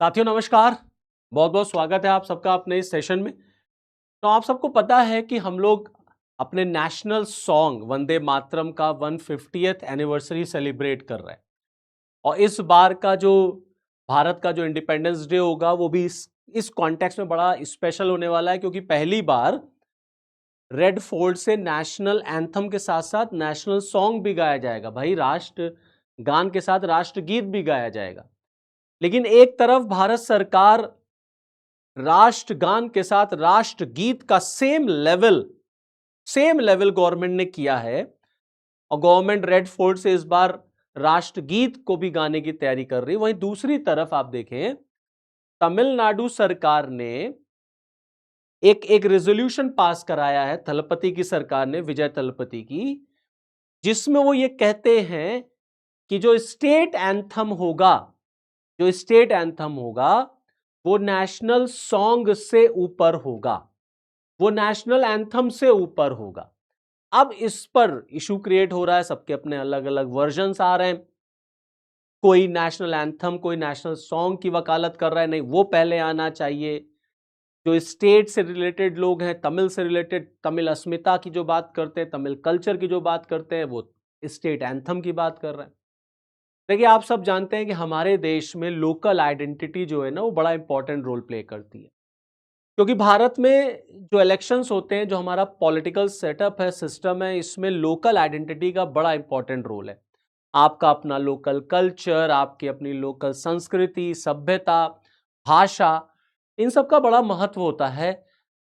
साथियों नमस्कार। बहुत बहुत स्वागत है आप सबका अपने इस सेशन में। तो आप सबको पता है कि हम लोग अपने नेशनल सॉन्ग वंदे मातरम का 150th एनिवर्सरी सेलिब्रेट कर रहे हैं। और इस बार का जो भारत का जो इंडिपेंडेंस डे होगा वो भी इस कॉन्टेक्स्ट में बड़ा स्पेशल होने वाला है, क्योंकि पहली बार रेड फोर्ट से नेशनल एंथम के साथ साथ नेशनल सॉन्ग भी गाया जाएगा। भाई, राष्ट्र गान के साथ राष्ट्रगीत भी गाया जाएगा। लेकिन एक तरफ भारत सरकार राष्ट्रगान के साथ राष्ट्रगीत का सेम लेवल गवर्नमेंट ने किया है, और गवर्नमेंट रेड फोर्ट से इस बार राष्ट्रगीत को भी गाने की तैयारी कर रही है। वहीं दूसरी तरफ आप देखें, तमिलनाडु सरकार ने एक रेजोल्यूशन पास कराया है, थलपति की सरकार ने, विजय थलपति की, जिसमें वो ये कहते हैं कि जो स्टेट एंथम होगा वो नेशनल सॉन्ग से ऊपर होगा, वो नेशनल एंथम से ऊपर होगा। अब इस पर इशू क्रिएट हो रहा है, सबके अपने अलग अलग वर्जन्स आ रहे हैं। कोई नेशनल एंथम, कोई नेशनल सॉन्ग की वकालत कर रहा है, नहीं वो पहले आना चाहिए। जो स्टेट से रिलेटेड लोग हैं, तमिल से रिलेटेड, तमिल अस्मिता की जो बात करते हैं, तमिल कल्चर की जो बात करते हैं, वो स्टेट एंथम की बात कर रहे हैं। देखिए, आप सब जानते हैं कि हमारे देश में लोकल आइडेंटिटी जो है ना, वो बड़ा इंपॉर्टेंट रोल प्ले करती है। क्योंकि भारत में जो इलेक्शंस होते हैं, जो हमारा पॉलिटिकल सेटअप है, सिस्टम है, इसमें लोकल आइडेंटिटी का बड़ा इंपॉर्टेंट रोल है। आपका अपना लोकल कल्चर, आपकी अपनी लोकल संस्कृति, सभ्यता, भाषा, इन सब का बड़ा महत्व होता है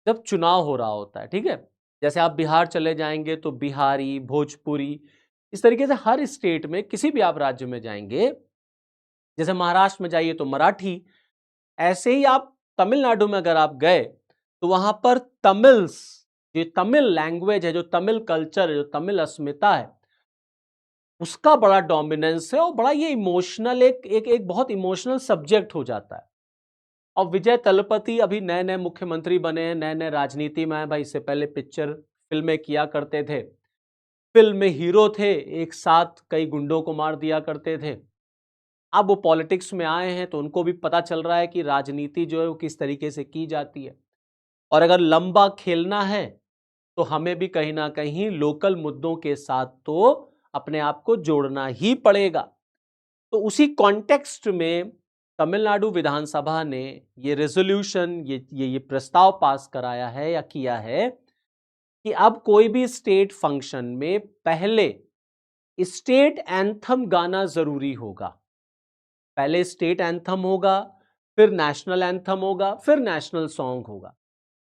जब चुनाव हो रहा होता है। ठीक है, जैसे आप बिहार चले जाएंगे तो बिहारी, भोजपुरी, इस तरीके से हर स्टेट में, किसी भी आप राज्य में जाएंगे, जैसे महाराष्ट्र में जाइए तो मराठी, ऐसे ही आप तमिलनाडु में अगर आप गए तो वहां पर जो तमिल लैंग्वेज है, जो तमिल कल्चर है, जो तमिल अस्मिता है, उसका बड़ा डोमिनेंस है, और बड़ा ये इमोशनल एक बहुत इमोशनल सब्जेक्ट हो जाता है। और विजय तलपति अभी नए नए मुख्यमंत्री बने हैं, नए नए राजनीति में आए। भाई, इससे पहले फिल्में किया करते थे, फिल्म में हीरो थे, एक साथ कई गुंडों को मार दिया करते थे। अब वो पॉलिटिक्स में आए हैं तो उनको भी पता चल रहा है कि राजनीति जो है वो किस तरीके से की जाती है, और अगर लंबा खेलना है तो हमें भी कहीं ना कहीं लोकल मुद्दों के साथ तो अपने आप को जोड़ना ही पड़ेगा। तो उसी कॉन्टेक्स्ट में तमिलनाडु विधानसभा ने ये रेजोल्यूशन, ये प्रस्ताव पास कराया है या किया है कि अब कोई भी स्टेट फंक्शन में पहले स्टेट एंथम गाना जरूरी होगा। पहले स्टेट एंथम होगा, फिर नेशनल एंथम होगा, फिर नेशनल सॉन्ग होगा।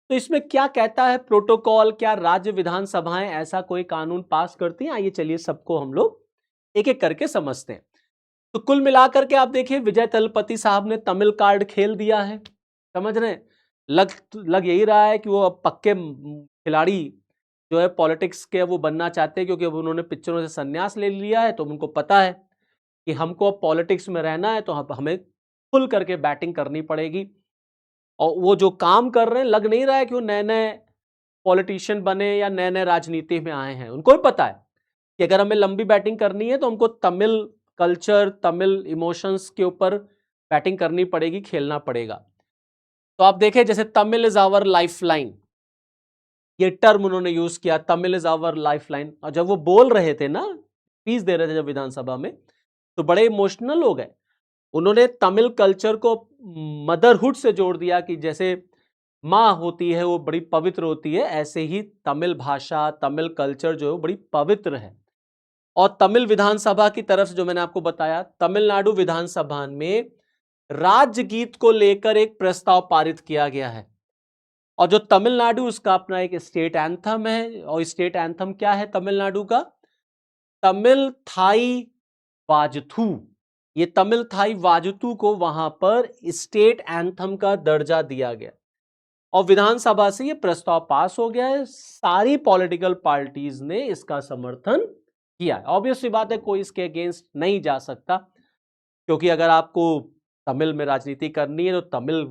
तो इसमें क्या कहता है प्रोटोकॉल, क्या राज्य विधानसभाएं ऐसा कोई कानून पास करती हैं? आइए चलिए सबको हम लोग एक एक करके समझते हैं। तो कुल मिलाकर के आप देखिए, विजय तलपति साहब ने तमिल कार्ड खेल दिया है। समझ रहे हैं? लग यही रहा है कि वो अब पक्के खिलाड़ी जो है पॉलिटिक्स के, वो बनना चाहते हैं, क्योंकि अब उन्होंने पिक्चरों से संन्यास ले लिया है। तो उनको पता है कि हमको अब पॉलिटिक्स में रहना है, तो हमें खुल करके बैटिंग करनी पड़ेगी। और वो जो काम कर रहे हैं, लग नहीं रहा है कि वो नए नए पॉलिटिशियन बने या नए नए राजनीति में आए हैं। उनको भी पता है कि अगर हमें लंबी बैटिंग करनी है तो हमको तमिल कल्चर, तमिल इमोशंस के ऊपर बैटिंग करनी पड़ेगी, खेलना पड़ेगा। तो आप देखें, जैसे Tamil is our life line, ये टर्म उन्होंने यूज किया, Tamil is our life line. और जब वो बोल रहे थे ना, स्पीच दे रहे थे जब विधानसभा में, तो बड़े इमोशनल हो गए। उन्होंने तमिल कल्चर को मदरहुड से जोड़ दिया कि जैसे माँ होती है वो बड़ी पवित्र होती है, ऐसे ही तमिल भाषा, तमिल कल्चर जो है वो बड़ी पवित्र है। और तमिल विधानसभा की तरफ से, जो मैंने आपको बताया, तमिलनाडु विधानसभा में राज्य गीत को लेकर एक प्रस्ताव पारित किया गया है। और जो तमिलनाडु, उसका अपना एक स्टेट एंथम है। और स्टेट एंथम क्या है तमिलनाडु का? तमिल थाई वाजथू। ये तमिल थाई वाजतू को वहां पर स्टेट एंथम का दर्जा दिया गया, और विधानसभा से ये प्रस्ताव पास हो गया है। सारी पॉलिटिकल पार्टीज ने इसका समर्थन किया है। ऑब्वियस सी बात है, कोई इसके अगेंस्ट नहीं जा सकता, क्योंकि अगर आपको तमिल में राजनीति करनी है तो तमिल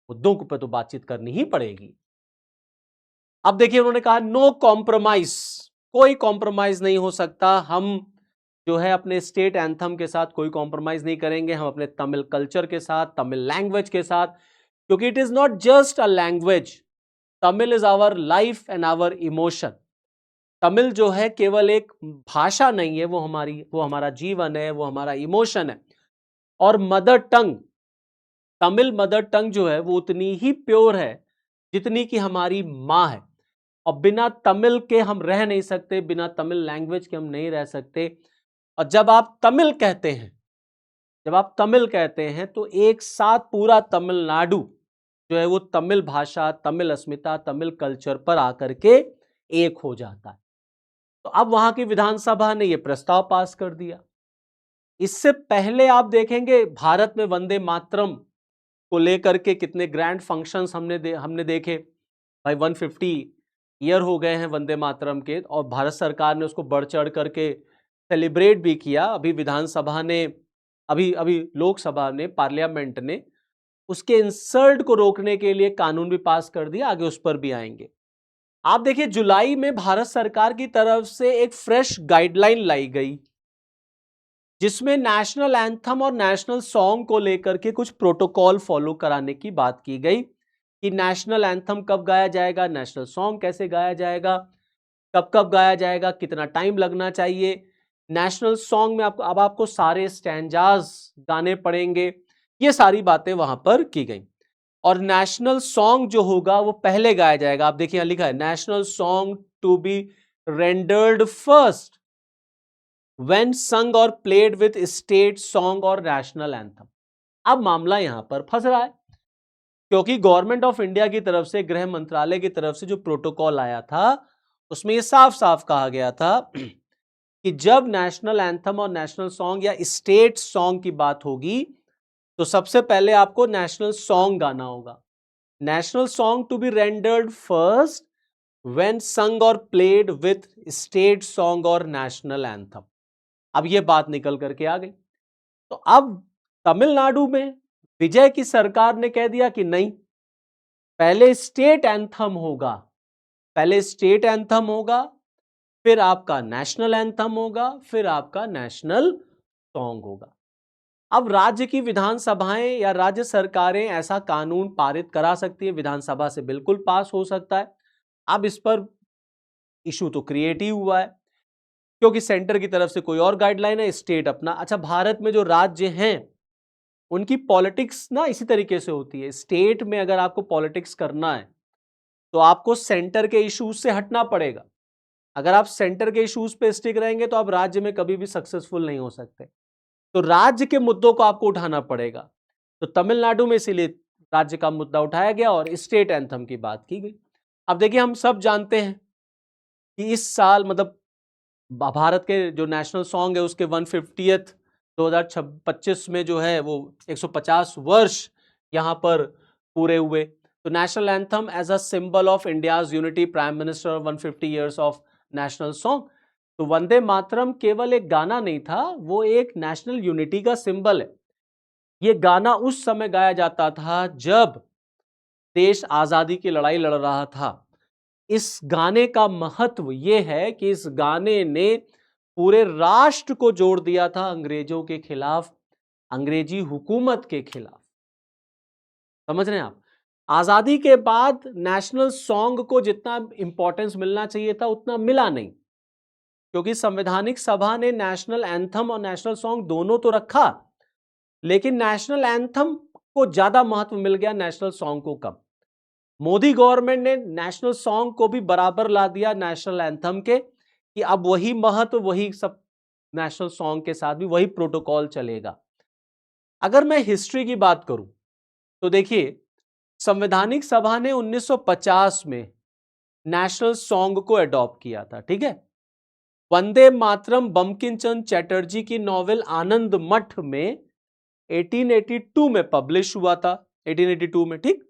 मुद्दों पर तो बातचीत करनी ही पड़ेगी। अब देखिए, उन्होंने कहा नो कॉम्प्रोमाइज, कोई कॉम्प्रोमाइज नहीं हो सकता। हम जो है अपने स्टेट एंथम के साथ कोई कॉम्प्रोमाइज नहीं करेंगे, हम अपने तमिल कल्चर के साथ, तमिल लैंग्वेज के साथ, क्योंकि it is not just a language, Tamil is our life and our emotion. Tamil जो है केवल एक भाषा नहीं है, वो हमारा जीवन है, वो हमारा इमोशन है। और mother tongue, Tamil mother tongue जो है वो उतनी ही प्योर है जितनी कि हमारी माँ है। और बिना तमिल के हम रह नहीं सकते, बिना तमिल लैंग्वेज के हम नहीं रह सकते। और जब आप तमिल कहते हैं, तो एक साथ पूरा तमिलनाडु जो है वो तमिल भाषा, तमिल अस्मिता, तमिल कल्चर पर आकर के एक हो जाता है। तो अब वहां की विधानसभा ने यह प्रस्ताव पास कर दिया। इससे पहले आप देखेंगे भारत में वंदे मातरम को लेकर के कितने ग्रैंड फंक्शंस हमने देखे। भाई 150 ईयर हो गए हैं वंदे मातरम के, और भारत सरकार ने उसको बढ़ चढ़ करके सेलिब्रेट भी किया। अभी विधानसभा ने, अभी लोकसभा ने, पार्लियामेंट ने उसके इंसल्ट को रोकने के लिए कानून भी पास कर दिया, आगे उस पर भी आएंगे। आप देखिए जुलाई में भारत सरकार की तरफ से एक फ्रेश गाइडलाइन लाई गई, जिसमें नेशनल एंथम और नेशनल सॉन्ग को लेकर के कुछ प्रोटोकॉल फॉलो कराने की बात की गई कि नेशनल एंथम कब गाया जाएगा, नेशनल सॉन्ग कैसे गाया जाएगा, कब कब गाया जाएगा, कितना टाइम लगना चाहिए। नेशनल सॉन्ग में आपको सारे स्टैंजाज गाने पड़ेंगे, ये सारी बातें वहां पर की गई। और नेशनल सॉन्ग जो होगा वो पहले गाया जाएगा। आप देखिए लिखा है national song to be rendered first when sung or played with state song or national anthem. अब मामला यहां पर फंस रहा है, क्योंकि गवर्नमेंट ऑफ इंडिया की तरफ से, गृह मंत्रालय की तरफ से जो प्रोटोकॉल आया था उसमें यह साफ साफ कहा गया था कि जब नेशनल एंथम और नेशनल सॉन्ग या स्टेट सॉन्ग की बात होगी तो सबसे पहले आपको नेशनल सॉन्ग गाना होगा। National song to be rendered first when sung or played with state song or national anthem. अब यह बात निकल करके आ गई। तो अब तमिलनाडु में विजय की सरकार ने कह दिया कि नहीं, पहले स्टेट एंथम होगा, फिर आपका नेशनल एंथम होगा, फिर आपका नेशनल सॉन्ग होगा। अब राज्य की विधानसभाएं या राज्य सरकारें ऐसा कानून पारित करा सकती है, विधानसभा से बिल्कुल पास हो सकता है। अब इस पर इशू तो क्रिएट ही हुआ है, क्योंकि सेंटर की तरफ से कोई और गाइडलाइन है, स्टेट अपना। अच्छा, भारत में जो राज्य हैं उनकी पॉलिटिक्स ना इसी तरीके से होती है। स्टेट में अगर आपको पॉलिटिक्स करना है तो आपको सेंटर के इश्यूज से हटना पड़ेगा। अगर आप सेंटर के इश्यूज पे स्टिक रहेंगे तो आप राज्य में कभी भी सक्सेसफुल नहीं हो सकते। तो राज्य के मुद्दों को आपको उठाना पड़ेगा। तो तमिलनाडु में इसीलिए राज्य का मुद्दा उठाया गया और स्टेट एंथम की बात की गई। अब देखिए, हम सब जानते हैं कि इस साल मतलब भारत के जो नेशनल सॉन्ग है उसके 150th 2025 में जो है वो 150 वर्ष यहां पर पूरे हुए। तो national anthem as a symbol of India's unity, prime minister 150 years of national song. तो वंदे मातरम केवल एक गाना नहीं था, वो एक नेशनल यूनिटी का सिंबल है। ये गाना उस समय गाया जाता था जब देश आजादी की लड़ाई लड़ रहा था। इस गाने का महत्व यह है कि इस गाने ने पूरे राष्ट्र को जोड़ दिया था अंग्रेजों के खिलाफ, अंग्रेजी हुकूमत के खिलाफ। समझ रहे हैं आप? आजादी के बाद नेशनल सॉन्ग को जितना इंपॉर्टेंस मिलना चाहिए था उतना मिला नहीं, क्योंकि संवैधानिक सभा ने नेशनल एंथम और नेशनल सॉन्ग दोनों तो रखा, लेकिन नेशनल एंथम को ज्यादा महत्व मिल गया, नेशनल सॉन्ग को कम। मोदी गवर्नमेंट ने नेशनल सॉन्ग को भी बराबर ला दिया नेशनल एंथम के, कि अब वही महत्व, वही सब नेशनल सॉन्ग के साथ भी वही प्रोटोकॉल चलेगा। अगर मैं हिस्ट्री की बात करूं तो देखिए, संवैधानिक सभा ने 1950 में नेशनल सॉन्ग को अडॉप्ट किया था, ठीक है। वंदे मातरम बंकिम चंद्र चटर्जी की नॉवेल आनंद मठ में 1882 में पब्लिश हुआ था, 1882 में, ठीक।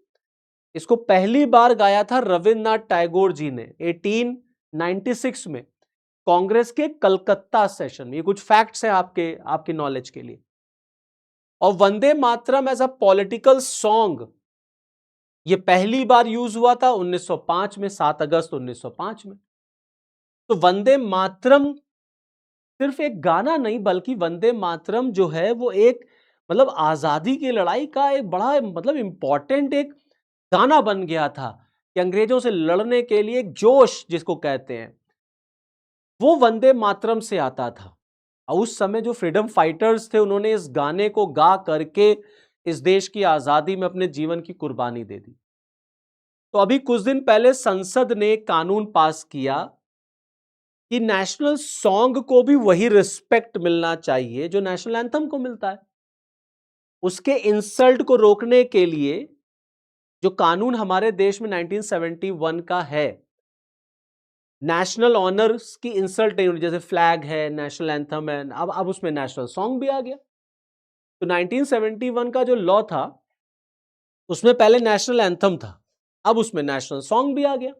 इसको पहली बार गाया था रविन्द्रनाथ टैगोर जी ने 1896 में कांग्रेस के कलकत्ता सेशन में। ये कुछ फैक्ट्स हैं आपके नॉलेज के लिए। और Vande Mataram as a political song ये पहली बार यूज हुआ था 1905 में, 7 अगस्त 1905 में। तो वंदे मातरम सिर्फ एक गाना नहीं बल्कि वंदे मातरम जो है वो एक मतलब आजादी की लड़ाई का एक बड़ा मतलब इंपॉर्टेंट एक गाना बन गया था कि अंग्रेजों से लड़ने के लिए एक जोश जिसको कहते हैं वो वंदे मातरम से आता था। और उस समय जो फ्रीडम फाइटर्स थे उन्होंने इस गाने को गा करके इस देश की आजादी में अपने जीवन की कुर्बानी दे दी। तो अभी कुछ दिन पहले संसद ने कानून पास किया कि नेशनल सॉन्ग को भी वही रिस्पेक्ट मिलना चाहिए जो नेशनल एंथम को मिलता है। उसके इंसल्ट को रोकने के लिए जो कानून हमारे देश में 1971 का है, नेशनल ऑनर्स की इंसल्ट नहीं होनी, जैसे फ्लैग है, नेशनल एंथम है, अब उसमें नेशनल सॉन्ग भी आ गया। तो 1971 का जो लॉ था उसमें पहले नेशनल एंथम था, अब उसमें नेशनल सॉन्ग भी आ गया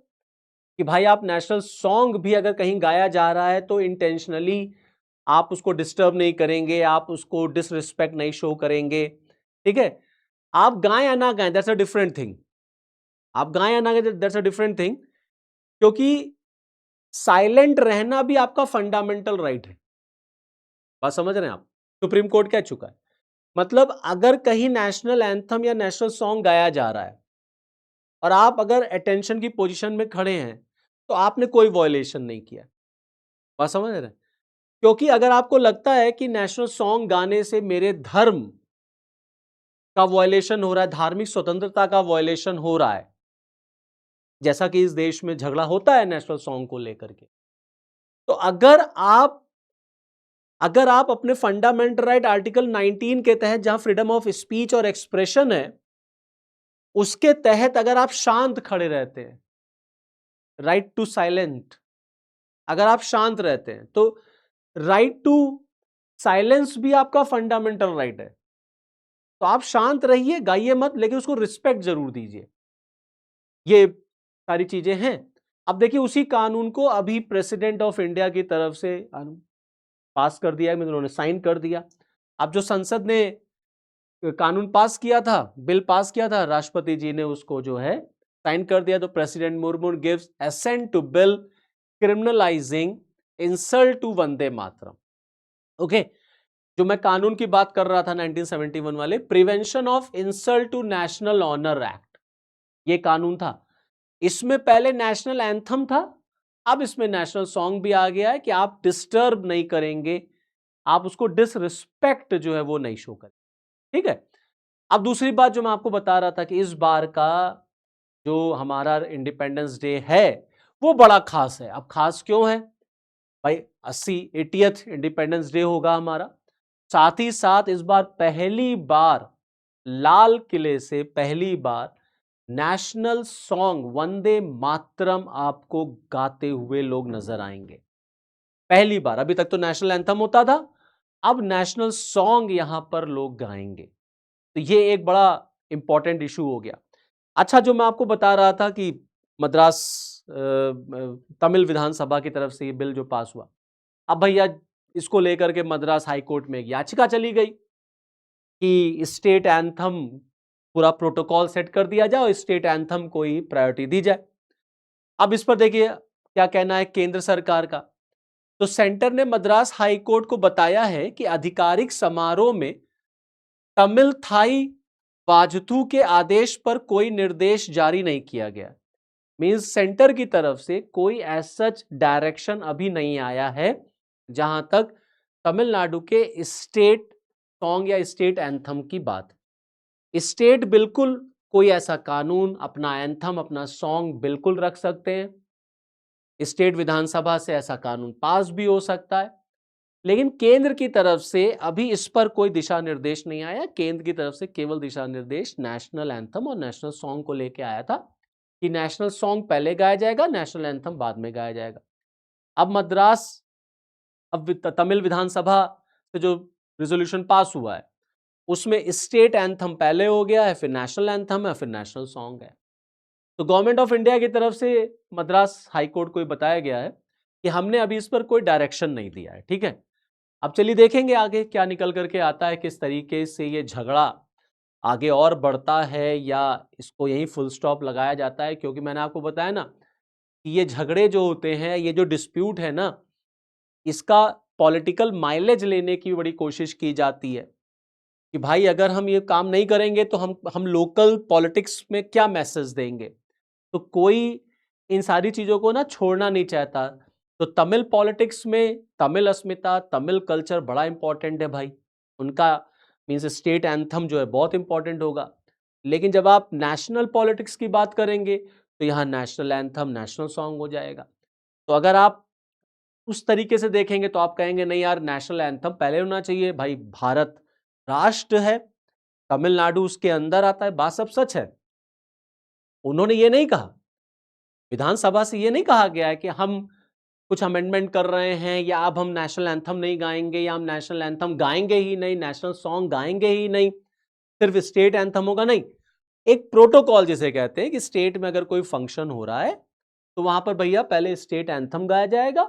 कि भाई आप नेशनल सॉन्ग भी अगर कहीं गाया जा रहा है तो इंटेंशनली आप उसको डिस्टर्ब नहीं करेंगे, आप उसको डिसरिस्पेक्ट नहीं शो करेंगे, ठीक है। आप गाएं या ना गाएं दैट्स अ डिफरेंट थिंग, आप गाएं या ना गाएं दैट्स अ डिफरेंट थिंग, क्योंकि साइलेंट रहना भी आपका फंडामेंटल राइट है। बात समझ रहे हैं आप? सुप्रीम कोर्ट कह चुका है। मतलब अगर कहीं नेशनल एंथम या नेशनल सॉन्ग गाया जा रहा है और आप अगर अटेंशन की पोजीशन में खड़े हैं तो आपने कोई वायलेशन नहीं किया। बात समझ रहे हैं? क्योंकि अगर आपको लगता है कि नेशनल सॉन्ग गाने से मेरे धर्म का वायलेशन हो रहा है, धार्मिक स्वतंत्रता का वायलेशन हो रहा है, जैसा कि इस देश में झगड़ा होता है नेशनल सॉन्ग को लेकर के, तो अगर आप अपने फंडामेंटल राइट आर्टिकल 19 के तहत जहां फ्रीडम ऑफ स्पीच और एक्सप्रेशन है उसके तहत अगर आप शांत खड़े रहते हैं, राइट टू साइलेंट, अगर आप शांत रहते हैं तो राइट टू साइलेंस भी आपका फंडामेंटल राइट है। तो आप शांत रहिए, गाइए मत, लेकिन उसको रिस्पेक्ट जरूर दीजिए। ये सारी चीजें हैं। अब देखिए उसी कानून को अभी प्रेसिडेंट ऑफ इंडिया की तरफ से पास कर दिया है, उन्होंने साइन कर दिया। अब जो संसद ने कानून पास किया था, बिल पास किया था, राष्ट्रपति जी ने उसको जो है साइन कर दिया। तो president Murmu gives assent to bill criminalizing insult to Vande Mataram. Okay, जो मैं कानून की बात कर रहा था 1971 वाले, prevention of insult to national honour act, ये कानून था। इसमें पहले नेशनल एंथम था, अब इसमें नेशनल सॉन्ग भी आ गया है कि आप डिस्टर्ब नहीं करेंगे, आप उसको डिसरिस्पेक्ट जो है वो नहीं शो करें, ठीक है। अब दूसरी बात जो मैं आपको बता रहा था कि इस बार का जो हमारा इंडिपेंडेंस डे है वो बड़ा खास है। अब खास क्यों है भाई? 80th इंडिपेंडेंस डे होगा हमारा। साथ ही साथ इस बार पहली बार लाल किले से पहली बार नेशनल सॉन्ग वंदे मातरम आपको गाते हुए लोग नजर आएंगे, पहली बार। अभी तक तो नेशनल एंथम होता था, अब नेशनल सॉन्ग यहां पर लोग गाएंगे। तो ये एक बड़ा इंपॉर्टेंट इशू हो गया। अच्छा, जो मैं आपको बता रहा था कि मद्रास तमिल विधानसभा की तरफ से ये बिल जो पास हुआ, अब भैया इसको लेकर के मद्रास हाई कोर्ट में एक याचिका चली गई कि स्टेट एंथम पूरा प्रोटोकॉल सेट कर दिया जाए और स्टेट एंथम को ही प्रायोरिटी दी जाए। अब इस पर देखिए क्या कहना है केंद्र सरकार का। तो सेंटर ने मद्रास हाई कोर्ट को बताया है कि आधिकारिक समारोह में तमिल थाई वाजतू के आदेश पर कोई निर्देश जारी नहीं किया गया। मींस सेंटर की तरफ से कोई एज सच डायरेक्शन अभी नहीं आया है जहां तक तमिलनाडु के स्टेट सॉन्ग या स्टेट एंथम की बात। स्टेट बिल्कुल कोई ऐसा कानून, अपना एंथम, अपना सॉन्ग बिल्कुल रख सकते हैं। स्टेट विधानसभा से ऐसा कानून पास भी हो सकता है, लेकिन केंद्र की तरफ से अभी इस पर कोई दिशा निर्देश नहीं आया। केंद्र की तरफ से केवल दिशा निर्देश नेशनल एंथम और नेशनल सॉन्ग को लेकर आया था कि नेशनल सॉन्ग पहले गाया जाएगा, नेशनल एंथम बाद में गाया जाएगा। अब अब तमिल विधानसभा से जो रिजोल्यूशन पास हुआ है उसमें स्टेट एंथम पहले हो गया है, फिर नेशनल एंथम है, फिर नेशनल सॉन्ग है। तो गवर्नमेंट ऑफ इंडिया की तरफ से मद्रास हाई कोर्ट को बताया गया है कि हमने अभी इस पर कोई डायरेक्शन नहीं दिया है, ठीक है। अब चलिए देखेंगे आगे क्या निकल करके आता है, किस तरीके से ये झगड़ा आगे और बढ़ता है या इसको यहीं फुल स्टॉप लगाया जाता है। क्योंकि मैंने आपको बताया ना कि ये झगड़े जो होते हैं, ये जो डिस्प्यूट है ना, इसका पॉलिटिकल माइलेज लेने की बड़ी कोशिश की जाती है कि भाई अगर हम ये काम नहीं करेंगे तो हम लोकल पॉलिटिक्स में क्या मैसेज देंगे। तो कोई इन सारी चीजों को ना छोड़ना नहीं चाहता। तो तमिल पॉलिटिक्स में तमिल अस्मिता, तमिल कल्चर बड़ा इंपॉर्टेंट है भाई। उनका मीन्स स्टेट एंथम जो है बहुत इंपॉर्टेंट होगा। लेकिन जब आप नेशनल पॉलिटिक्स की बात करेंगे तो यहाँ नेशनल एंथम, नेशनल सॉन्ग हो जाएगा। तो अगर आप उस तरीके से देखेंगे तो आप कहेंगे नहीं यार, नेशनल एंथम पहले होना चाहिए भाई। भारत राष्ट्र है, तमिलनाडु उसके अंदर आता है, बात सब सच है। उन्होंने ये नहीं कहा, विधानसभा से ये नहीं कहा गया है कि हम कुछ अमेंडमेंट कर रहे हैं या अब हम नेशनल एंथम नहीं गाएंगे या हम नेशनल एंथम गाएंगे ही नहीं, नेशनल सॉन्ग गाएंगे ही नहीं, सिर्फ स्टेट एंथम होगा। नहीं, एक प्रोटोकॉल जिसे कहते हैं कि स्टेट में अगर कोई फंक्शन हो रहा है तो वहां पर भैया पहले स्टेट एंथम गाया जाएगा,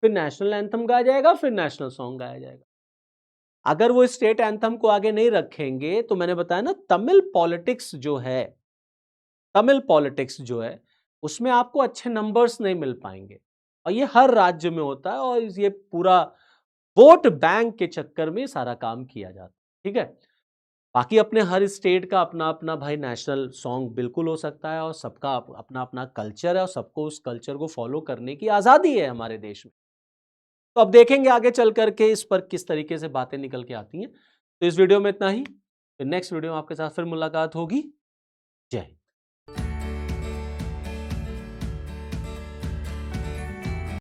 फिर नेशनल एंथम गाया जाएगा, फिर नेशनल सॉन्ग गाया जाएगा। अगर वो स्टेट एंथम को आगे नहीं रखेंगे तो मैंने बताया ना, तमिल पॉलिटिक्स जो है उसमें आपको अच्छे नंबर्स नहीं मिल पाएंगे। और ये हर राज्य में होता है और ये पूरा वोट बैंक के चक्कर में सारा काम किया जाता है। ठीक है, बाकी अपने हर स्टेट का अपना अपना भाई नेशनल सॉन्ग बिल्कुल हो सकता है और सबका अपना अपना कल्चर है और सबको उस कल्चर को फॉलो करने की आज़ादी है हमारे देश में। तो अब देखेंगे आगे चल करके इस पर किस तरीके से बातें निकल के आती हैं। तो इस वीडियो में इतना ही, फिर नेक्स्ट वीडियो में आपके साथ फिर मुलाकात होगी। जय हिंद।